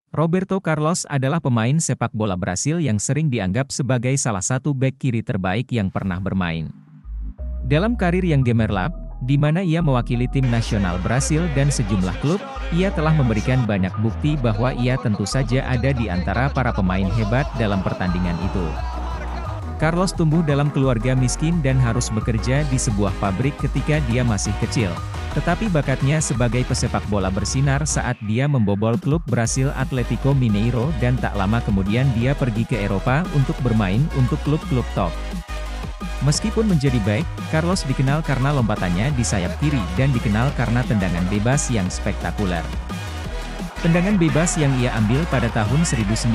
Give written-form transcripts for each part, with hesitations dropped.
Roberto Carlos adalah pemain sepak bola Brasil yang sering dianggap sebagai salah satu bek kiri terbaik yang pernah bermain. Dalam karir yang gemerlap, di mana ia mewakili tim nasional Brasil dan sejumlah klub, ia telah memberikan banyak bukti bahwa ia tentu saja ada di antara para pemain hebat dalam pertandingan itu. Carlos tumbuh dalam keluarga miskin dan harus bekerja di sebuah pabrik ketika dia masih kecil. Tetapi bakatnya sebagai pesepak bola bersinar saat dia membobol klub Brasil Atlético Mineiro dan tak lama kemudian dia pergi ke Eropa untuk bermain untuk klub-klub top. Meskipun menjadi bek, Carlos dikenal karena lompatannya di sayap kiri dan dikenal karena tendangan bebas yang spektakuler. Tendangan bebas yang ia ambil pada tahun 1997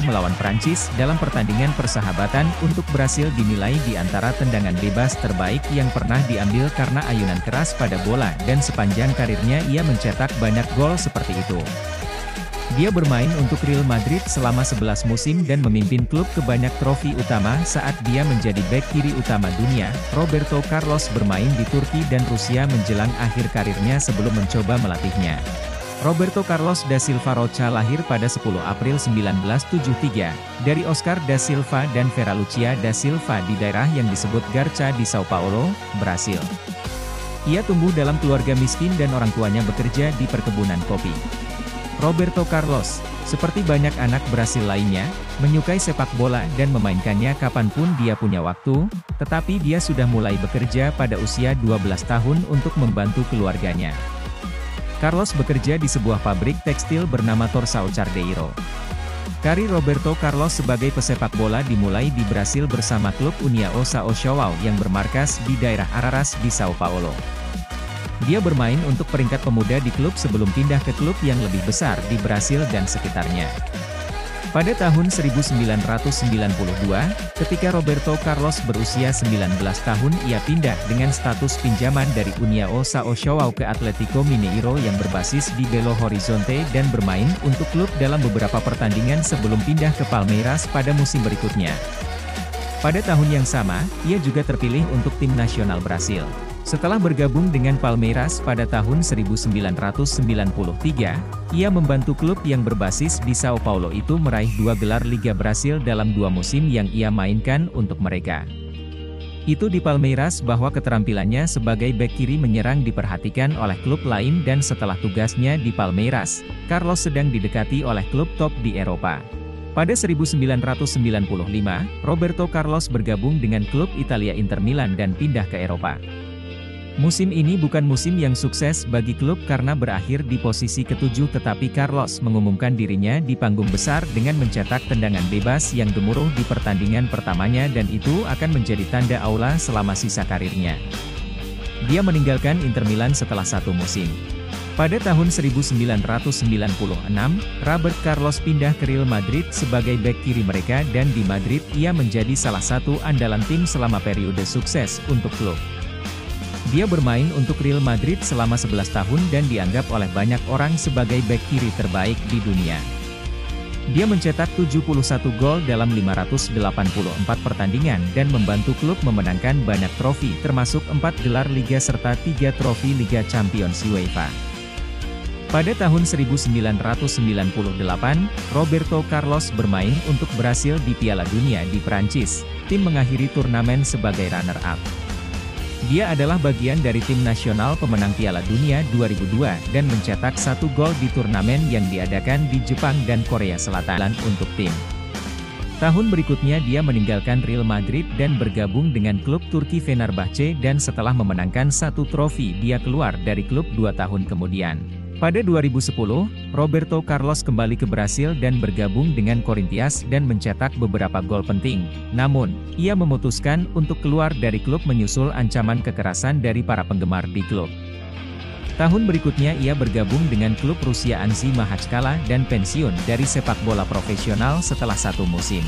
melawan Prancis dalam pertandingan persahabatan untuk Brasil dinilai di antara tendangan bebas terbaik yang pernah diambil karena ayunan keras pada bola dan sepanjang karirnya ia mencetak banyak gol seperti itu. Dia bermain untuk Real Madrid selama 11 musim dan memimpin klub ke banyak trofi utama saat dia menjadi bek kiri utama dunia. Roberto Carlos bermain di Turki dan Rusia menjelang akhir karirnya sebelum mencoba melatihnya. Roberto Carlos da Silva Rocha lahir pada 10 April 1973, dari Oscar da Silva dan Vera Lucia da Silva di daerah yang disebut Garça di Sao Paulo, Brasil. Ia tumbuh dalam keluarga miskin dan orang tuanya bekerja di perkebunan kopi. Roberto Carlos, seperti banyak anak Brasil lainnya, menyukai sepak bola dan memainkannya kapanpun dia punya waktu, tetapi dia sudah mulai bekerja pada usia 12 tahun untuk membantu keluarganya. Carlos bekerja di sebuah pabrik tekstil bernama Torçao Carneiro. Karir Roberto Carlos sebagai pesepak bola dimulai di Brasil bersama klub União São João yang bermarkas di daerah Araras di Sao Paulo. Dia bermain untuk peringkat pemuda di klub sebelum pindah ke klub yang lebih besar di Brasil dan sekitarnya. Pada tahun 1992, ketika Roberto Carlos berusia 19 tahun ia pindah dengan status pinjaman dari União São João ke Atlético Mineiro yang berbasis di Belo Horizonte dan bermain untuk klub dalam beberapa pertandingan sebelum pindah ke Palmeiras pada musim berikutnya. Pada tahun yang sama, ia juga terpilih untuk tim nasional Brasil. Setelah bergabung dengan Palmeiras pada tahun 1993, ia membantu klub yang berbasis di Sao Paulo itu meraih 2 gelar Liga Brasil dalam 2 musim yang ia mainkan untuk mereka. Itu di Palmeiras bahwa keterampilannya sebagai bek kiri menyerang diperhatikan oleh klub lain dan setelah tugasnya di Palmeiras, Carlos sedang didekati oleh klub top di Eropa. Pada 1995, Roberto Carlos bergabung dengan klub Italia Inter Milan dan pindah ke Eropa. Musim ini bukan musim yang sukses bagi klub karena berakhir di posisi ke-7 tetapi Carlos mengumumkan dirinya di panggung besar dengan mencetak tendangan bebas yang gemuruh di pertandingan pertamanya dan itu akan menjadi tanda aula selama sisa karirnya. Dia meninggalkan Inter Milan setelah 1 musim. Pada tahun 1996, Robert Carlos pindah ke Real Madrid sebagai bek kiri mereka dan di Madrid ia menjadi salah satu andalan tim selama periode sukses untuk klub. Dia bermain untuk Real Madrid selama 11 tahun dan dianggap oleh banyak orang sebagai bek kiri terbaik di dunia. Dia mencetak 71 gol dalam 584 pertandingan dan membantu klub memenangkan banyak trofi termasuk 4 gelar Liga serta 3 trofi Liga Champions UEFA. Pada tahun 1998, Roberto Carlos bermain untuk Brasil di Piala Dunia di Prancis. Tim mengakhiri turnamen sebagai runner-up. Dia adalah bagian dari tim nasional pemenang Piala Dunia 2002 dan mencetak 1 gol di turnamen yang diadakan di Jepang dan Korea Selatan untuk tim. Tahun berikutnya dia meninggalkan Real Madrid dan bergabung dengan klub Turki Fenerbahce dan setelah memenangkan 1 trofi dia keluar dari klub 2 tahun kemudian. Pada 2010, Roberto Carlos kembali ke Brasil dan bergabung dengan Corinthians dan mencetak beberapa gol penting. Namun, ia memutuskan untuk keluar dari klub menyusul ancaman kekerasan dari para penggemar di klub. Tahun berikutnya ia bergabung dengan klub Rusia Anzi Makhachkala dan pensiun dari sepak bola profesional setelah 1 musim.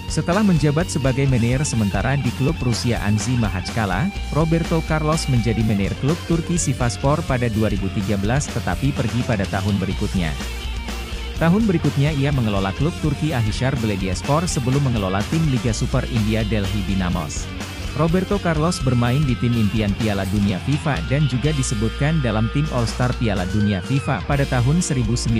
Setelah menjabat sebagai manajer sementara di klub Rusia Anzi Makhachkala, Roberto Carlos menjadi manajer klub Turki Sivasspor pada 2013 tetapi pergi pada tahun berikutnya. Tahun berikutnya ia mengelola klub Turki Ahishar Belediyespor sebelum mengelola tim Liga Super India Delhi Dynamos. Roberto Carlos bermain di tim impian Piala Dunia FIFA dan juga disebutkan dalam tim All-Star Piala Dunia FIFA pada tahun 1998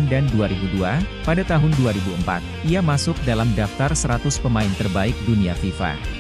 dan 2002. Pada tahun 2004, ia masuk dalam daftar 100 pemain terbaik dunia FIFA.